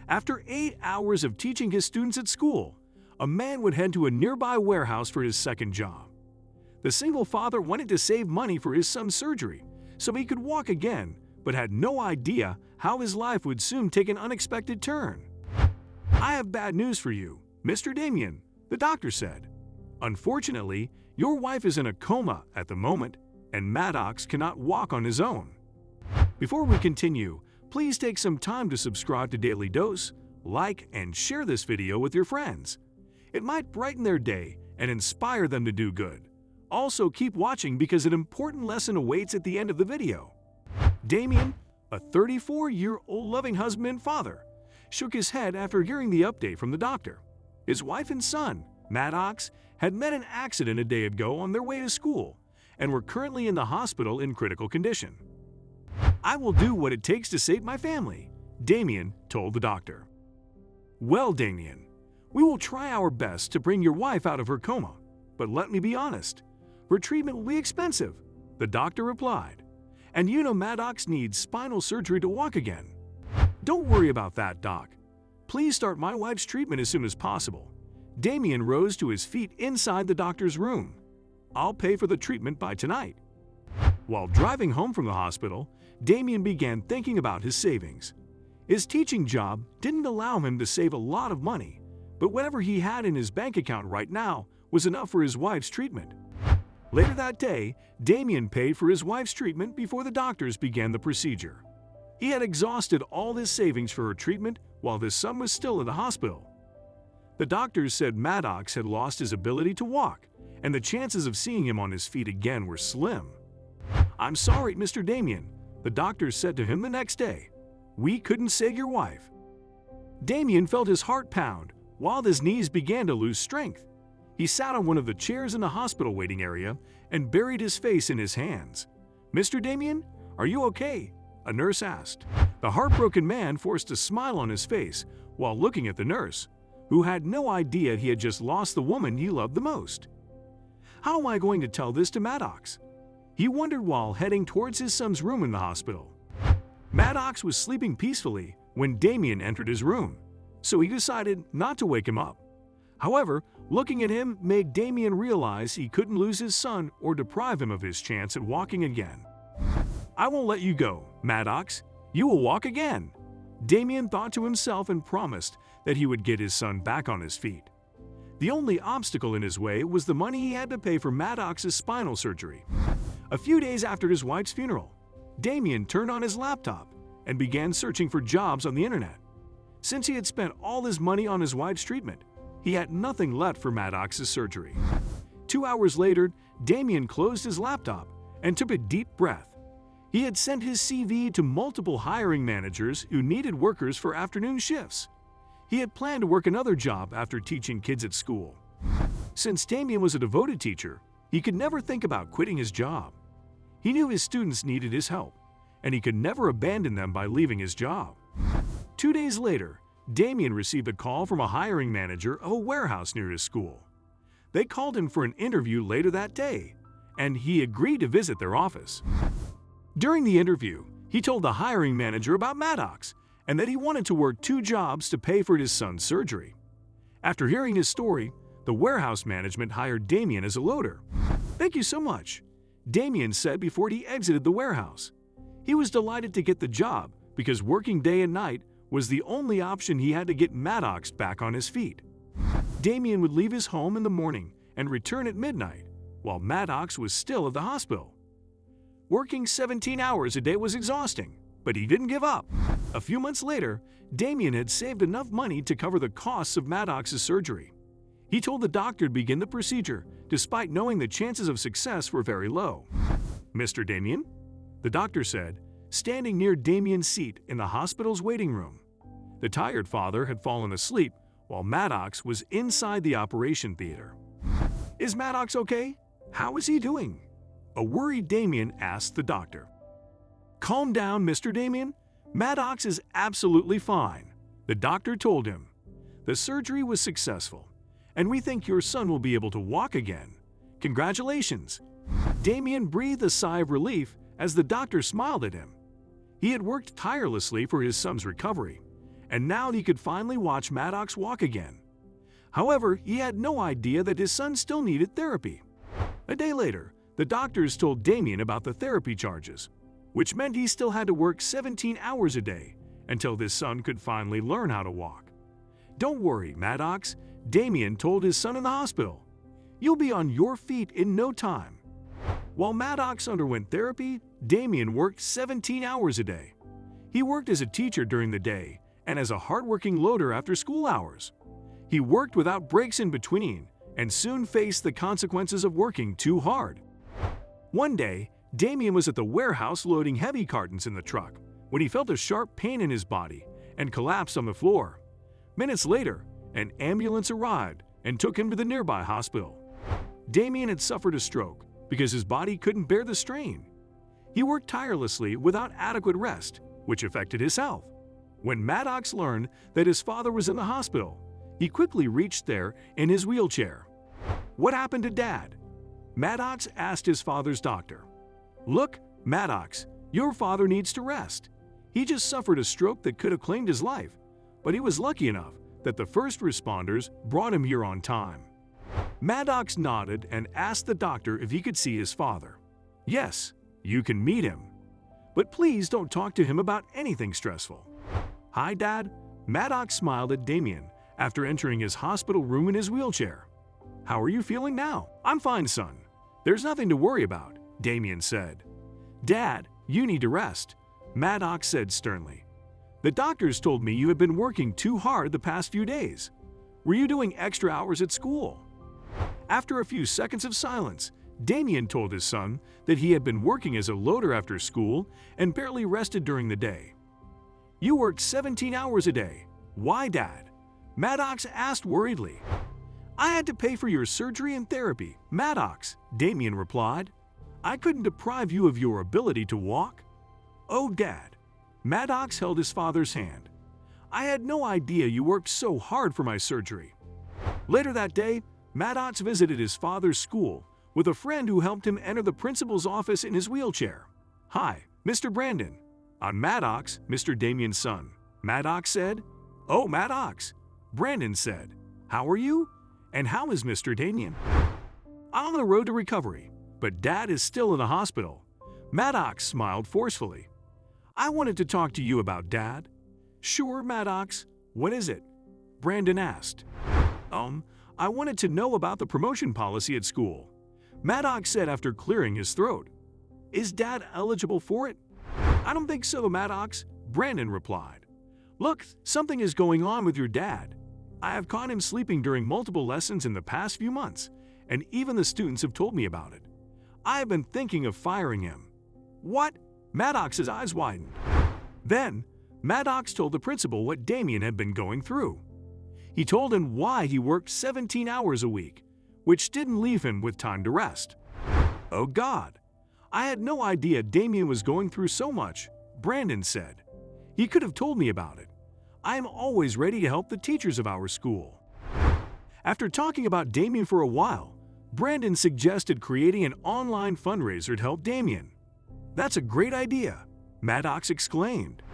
After 8 hours of teaching his students at school, a man would head to a nearby warehouse for his second job. The single father wanted to save money for his son's surgery so he could walk again, but had no idea how his life would soon take an unexpected turn. "I have bad news for you, Mr. Damian," the doctor said. "Unfortunately, your wife is in a coma at the moment, and Maddox cannot walk on his own." Before we continue, please take some time to subscribe to Dailydose, like and share this video with your friends. It might brighten their day and inspire them to do good. Also, keep watching because an important lesson awaits at the end of the video. Damian, a 34-year-old loving husband and father, shook his head after hearing the update from the doctor. His wife and son, Maddox, had met an accident a day ago on their way to school and were currently in the hospital in critical condition. "I will do what it takes to save my family," Damian told the doctor. "Well, Damian, we will try our best to bring your wife out of her coma, but let me be honest, her treatment will be expensive," the doctor replied. "And you know Maddox needs spinal surgery to walk again." "Don't worry about that, Doc. Please start my wife's treatment as soon as possible." Damian rose to his feet inside the doctor's room. "I'll pay for the treatment by tonight." While driving home from the hospital, Damian began thinking about his savings. His teaching job didn't allow him to save a lot of money, but whatever he had in his bank account right now was enough for his wife's treatment. Later that day, Damian paid for his wife's treatment before the doctors began the procedure. He had exhausted all his savings for her treatment while his son was still in the hospital. The doctors said Maddox had lost his ability to walk, and the chances of seeing him on his feet again were slim. "I'm sorry, Mr. Damian," the doctors said to him the next day. "We couldn't save your wife." Damian felt his heart pound while his knees began to lose strength. He sat on one of the chairs in the hospital waiting area and buried his face in his hands. "Mr. Damian, are you okay?" a nurse asked. The heartbroken man forced a smile on his face while looking at the nurse, who had no idea he had just lost the woman he loved the most. "How am I going to tell this to Maddox?" he wondered while heading towards his son's room in the hospital. Maddox was sleeping peacefully when Damian entered his room, so he decided not to wake him up. However, looking at him made Damian realize he couldn't lose his son or deprive him of his chance at walking again. "I won't let you go, Maddox. You will walk again," Damian thought to himself and promised that he would get his son back on his feet. The only obstacle in his way was the money he had to pay for Maddox's spinal surgery. A few days after his wife's funeral, Damian turned on his laptop and began searching for jobs on the internet. Since he had spent all his money on his wife's treatment, he had nothing left for Maddox's surgery. 2 hours later, Damian closed his laptop and took a deep breath. He had sent his CV to multiple hiring managers who needed workers for afternoon shifts. He had planned to work another job after teaching kids at school. Since Damian was a devoted teacher, he could never think about quitting his job. He knew his students needed his help, and he could never abandon them by leaving his job. 2 days later, Damian received a call from a hiring manager of a warehouse near his school. They called him for an interview later that day, and he agreed to visit their office. During the interview, he told the hiring manager about Maddox and that he wanted to work 2 jobs to pay for his son's surgery. After hearing his story, the warehouse management hired Damian as a loader. "Thank you so much," Damian said before he exited the warehouse. He was delighted to get the job because working day and night was the only option he had to get Maddox back on his feet. Damian would leave his home in the morning and return at midnight, while Maddox was still at the hospital. Working 17 hours a day was exhausting, but he didn't give up. A few months later, Damian had saved enough money to cover the costs of Maddox's surgery. He told the doctor to begin the procedure, despite knowing the chances of success were very low. "Mr. Damian?" the doctor said, standing near Damian's seat in the hospital's waiting room. The tired father had fallen asleep while Maddox was inside the operation theater. "Is Maddox okay? How is he doing?" a worried Damian asked the doctor. "Calm down, Mr. Damian. Maddox is absolutely fine," the doctor told him. "The surgery was successful, and we think your son will be able to walk again. Congratulations." Damian breathed a sigh of relief as the doctor smiled at him. He had worked tirelessly for his son's recovery, and now he could finally watch Maddox walk again. However, he had no idea that his son still needed therapy. A day later, the doctors told Damian about the therapy charges, which meant he still had to work 17 hours a day until his son could finally learn how to walk. "Don't worry, Maddox," Damian told his son in the hospital. "You'll be on your feet in no time." While Maddox underwent therapy, Damian worked 17 hours a day. He worked as a teacher during the day and as a hardworking loader after school hours. He worked without breaks in between and soon faced the consequences of working too hard. One day, Damian was at the warehouse loading heavy cartons in the truck when he felt a sharp pain in his body and collapsed on the floor. Minutes later, an ambulance arrived and took him to the nearby hospital. Damian had suffered a stroke because his body couldn't bear the strain. He worked tirelessly without adequate rest, which affected his health. When Maddox learned that his father was in the hospital, he quickly reached there in his wheelchair. "What happened to Dad?" Maddox asked his father's doctor. "Look, Maddox, your father needs to rest. He just suffered a stroke that could have claimed his life, but he was lucky enough that the first responders brought him here on time." Maddox nodded and asked the doctor if he could see his father. "Yes, you can meet him. But please don't talk to him about anything stressful." "Hi, Dad." Maddox smiled at Damian after entering his hospital room in his wheelchair. "How are you feeling now?" "I'm fine, son. There's nothing to worry about," Damian said. "Dad, you need to rest," Maddox said sternly. "The doctors told me you have been working too hard the past few days. Were you doing extra hours at school?" After a few seconds of silence, Damian told his son that he had been working as a loader after school and barely rested during the day. "You worked 17 hours a day. Why, Dad?" Maddox asked worriedly. "I had to pay for your surgery and therapy, Maddox," Damian replied. "I couldn't deprive you of your ability to walk." "Oh, Dad." Maddox held his father's hand. "I had no idea you worked so hard for my surgery." Later that day, Maddox visited his father's school with a friend who helped him enter the principal's office in his wheelchair. "Hi, Mr. Brandon." "I'm Maddox, Mr. Damian's son," Maddox said. "Oh, Maddox," Brandon said. "How are you? And how is Mr. Damian?" "I'm on the road to recovery, but Dad is still in the hospital." Maddox smiled forcefully. "I wanted to talk to you about Dad." "Sure, Maddox. What is it?" Brandon asked. I wanted to know about the promotion policy at school," Maddox said after clearing his throat. "Is Dad eligible for it?" "I don't think so, Maddox," Brandon replied. "Look, something is going on with your dad. I have caught him sleeping during multiple lessons in the past few months, and even the students have told me about it. I have been thinking of firing him." "What?" Maddox's eyes widened. Then, Maddox told the principal what Damian had been going through. He told him why he worked 17 hours a week, which didn't leave him with time to rest. "Oh God, I had no idea Damian was going through so much," Brandon said. "He could have told me about it. I am always ready to help the teachers of our school." After talking about Damian for a while, Brandon suggested creating an online fundraiser to help Damian. "That's a great idea," Maddox exclaimed.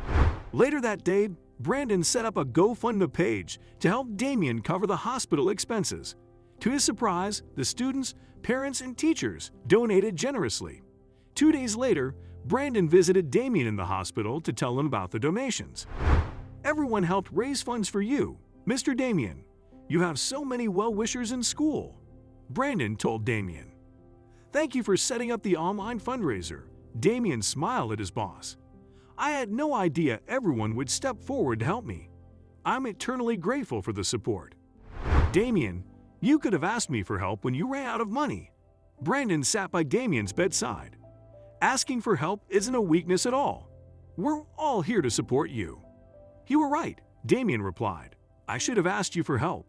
Later that day, Brandon set up a GoFundMe page to help Damian cover the hospital expenses. To his surprise, the students, parents, and teachers donated generously. 2 days later, Brandon visited Damian in the hospital to tell him about the donations. "Everyone helped raise funds for you, Mr. Damian. You have so many well-wishers in school," Brandon told Damian. "Thank you for setting up the online fundraiser," Damian smiled at his boss. "I had no idea everyone would step forward to help me. I'm eternally grateful for the support." "Damian, you could have asked me for help when you ran out of money." Brandon sat by Damian's bedside. "Asking for help isn't a weakness at all. We're all here to support you." "You were right," Damian replied. "I should have asked you for help."